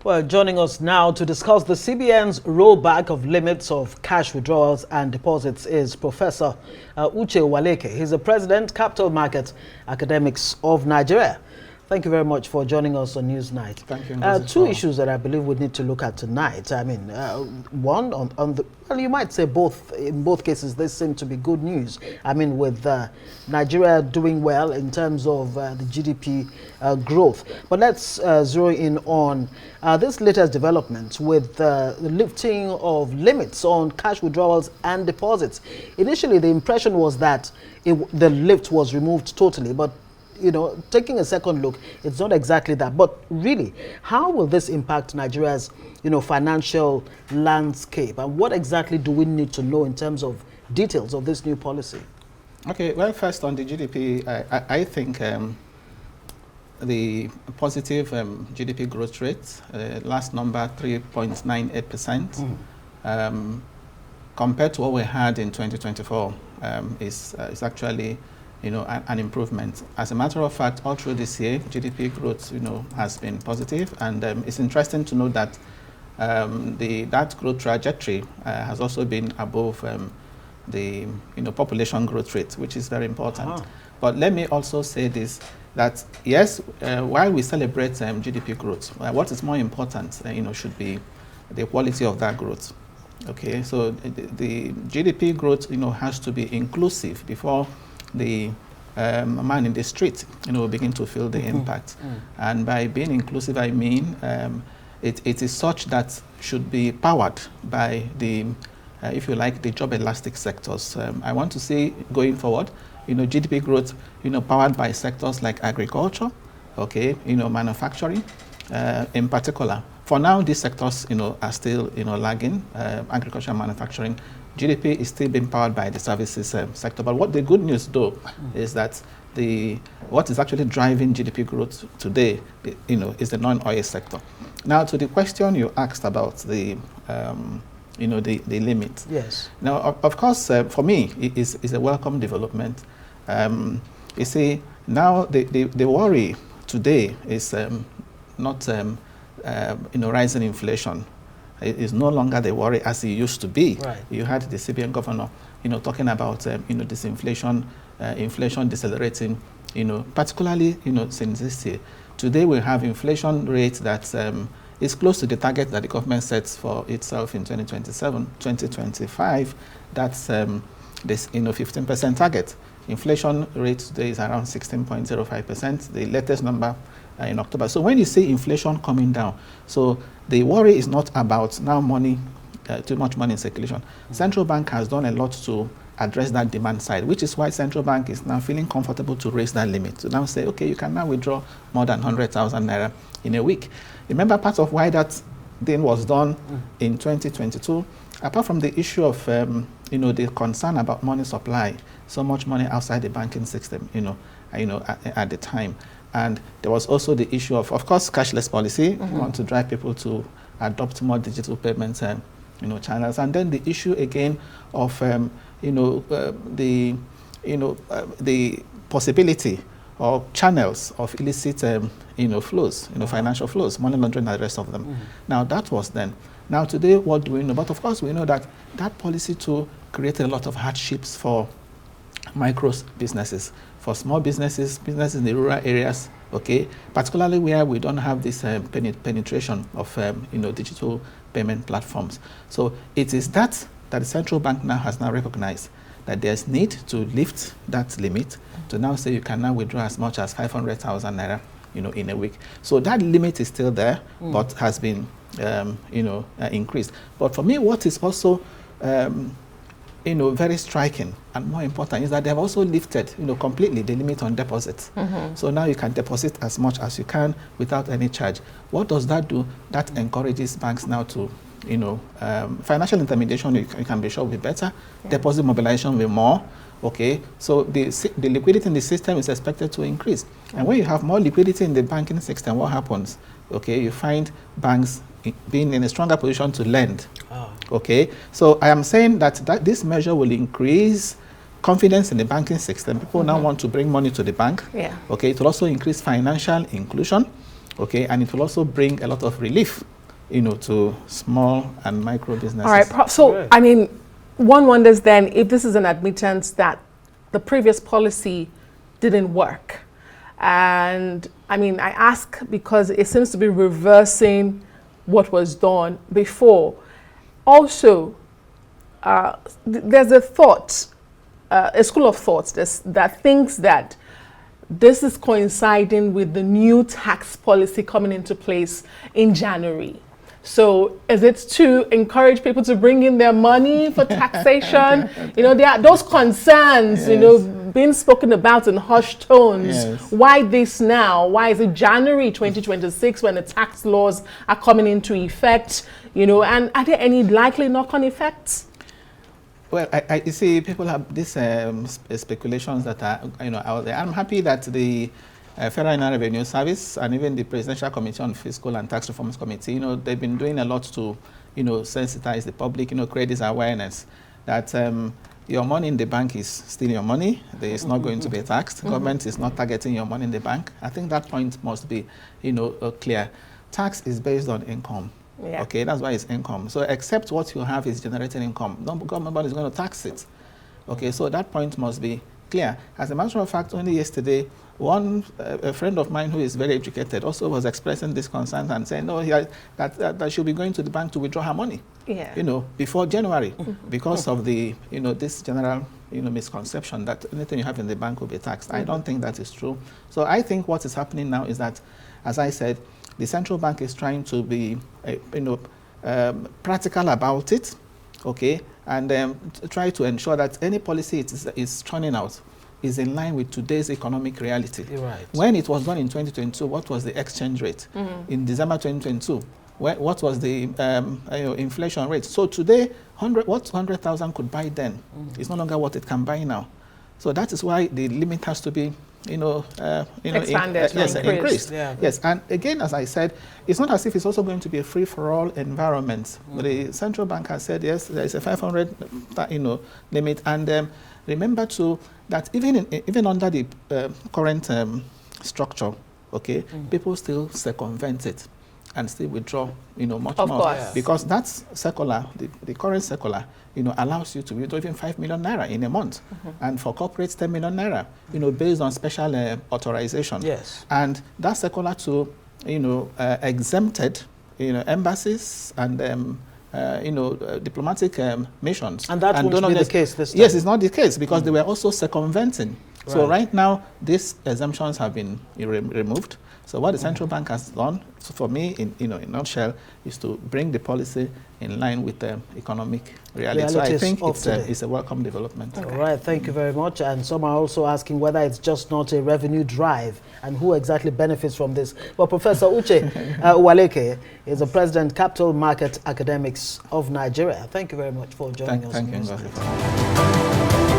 Well, joining us now to discuss the CBN's rollback of limits of cash withdrawals and deposits is Professor Uche Uwaleke. He's the President, Capital Market Academics of Nigeria. Thank you very much for joining us on Newsnight. Thank you. Two issues that I believe we need to look at tonight. I mean, one on the, well, you might say both. In both cases, this seem to be good news. I mean, with Nigeria doing well in terms of the GDP growth. But let's zero in on this latest development with the lifting of limits on cash withdrawals and deposits. Initially, the impression was that the lift was removed totally, but you know, taking a second look, it's not exactly that. But really, how will this impact Nigeria's, financial landscape? And what exactly do we need to know in terms of details of this new policy? Okay, well, first on the GDP, I think the positive GDP growth rate, last number 3.98%, compared to what we had in 2024, is actually an improvement. As a matter of fact, all through this year, GDP growth, has been positive, and it's interesting to note that that growth trajectory has also been above the population growth rate, which is very important. But let me also say this: that yes, while we celebrate GDP growth, what is more important, should be the quality of that growth. Okay, so the GDP growth, has to be inclusive before the man in the street, begin to feel the impact. And by being inclusive, I mean it is such that should be powered by the, if you like, the job elastic sectors. I want to see going forward, GDP growth, powered by sectors like agriculture, okay, manufacturing, in particular. For now, these sectors, are still, lagging. Agriculture and manufacturing. GDP is still being powered by the services sector. But what the good news, though, is that what is actually driving GDP growth today, is the non-oil sector. Now, to the question you asked about the limit. Yes. Now, of course, for me, it is a welcome development. You see, now the worry today is not rising inflation. It is no longer the worry as it used to be. Right. You had the CBN governor, talking about disinflation, inflation decelerating, particularly, since this year. Today we have inflation rate that is close to the target that the government sets for itself in 2027, 2025. That's this 15% target. Inflation rate today is around 16.05%, the latest number in October. So when you see inflation coming down, so the worry is not about now money, too much money in circulation. Central bank has done a lot to address that demand side, which is why central bank is now feeling comfortable to raise that limit. To now say, okay, you can now withdraw more than 100,000 naira in a week. Remember, part of why that thing was done in 2022, apart from the issue of the concern about money supply, so much money outside the banking system, at the time. And there was also the issue of course, cashless policy. We want to drive people to adopt more digital payments, channels. And then the issue again of, the possibility of channels of illicit, flows, financial flows, money laundering and the rest of them. Now, that was then. Now, today, what do we know? But of course, we know that that policy too created a lot of hardships for micro businesses, for small businesses in the rural areas, okay, particularly where we don't have this penetration of digital payment platforms. So it is that the central bank now has recognized that there's need to lift that limit to now say you can now withdraw as much as 500,000 naira, in a week. So that limit is still there, but has been increased. But for me, what is also very striking and more important is that they have also lifted, completely the limit on deposits. So now you can deposit as much as you can without any charge. What does that do? That encourages banks now to, financial intermediation, you can be sure will be better. Yeah. Deposit mobilization will be more. Okay, so the liquidity in the system is expected to increase. And when you have more liquidity in the banking system, what happens? Okay, you find banks being in a stronger position to lend. Okay, so I am saying that this measure will increase confidence in the banking system. People now want to bring money to the bank. Okay, it will also increase financial inclusion. Okay, and it will also bring a lot of relief to small and micro businesses. All right, Prof. So, I mean, one wonders then if this is an admittance that the previous policy didn't work. And I mean, I ask because it seems to be reversing what was done before. Also, there's a thought, a school of thought that thinks that this is coinciding with the new tax policy coming into place in January. So is it to encourage people to bring in their money for taxation? There are those concerns, being spoken about in hushed tones. Yes. Why this now? Why is it January 2026 when the tax laws are coming into effect? And are there any likely knock-on effects? Well, you see, people have these speculations that are, out there. I'm happy that the Federal Inland Revenue Service and even the Presidential Committee on Fiscal and Tax Reforms Committee, they've been doing a lot to, sensitize the public, create this awareness that your money in the bank is still your money. There is not going to be taxed. Government is not targeting your money in the bank. I think that point must be, clear. Tax is based on income. Yeah. Okay, that's why it's income. So except what you have is generating income, no government is going to tax it. Okay, so that point must be clear. As a matter of fact, only yesterday, a friend of mine who is very educated also was expressing this concern and saying, no, that she'll be going to the bank to withdraw her money, before January, because of the, this general, misconception that anything you have in the bank will be taxed. I don't think that is true. So I think what is happening now is that, as I said, the central bank is trying to be, practical about it, okay, and try to ensure that any policy it is turning out is in line with today's economic reality. Right. When it was done in 2022, what was the exchange rate? In December 2022, what was the inflation rate? So today, what 100,000 could buy then is no longer what it can buy now. So that is why the limit has to be expanded, increased. Yeah. Yes, and again, as I said, it's not as if it's also going to be a free-for-all environment. The central bank has said, yes, there is a 500, limit, and remember too that even under the current structure, okay, people still circumvent it and still withdraw, much of more. Course. Because that's circular, the current circular, allows you to withdraw even 5 million naira in a month. And for corporates, 10 million naira, based on special authorization. Yes. And that circular too, exempted, embassies and, diplomatic missions. And that won't be the case this time. Yes, it's not the case because they were also circumventing. Right. So right now, these exemptions have been removed. So what the central bank has done, so for me, in a nutshell, is to bring the policy in line with the economic reality. So I think it's a welcome development. Okay. All right, thank you very much. And some are also asking whether it's just not a revenue drive and who exactly benefits from this. But Professor Uche Uwaleke is the President, Capital Market Academics of Nigeria. Thank you very much for joining us. Thank you.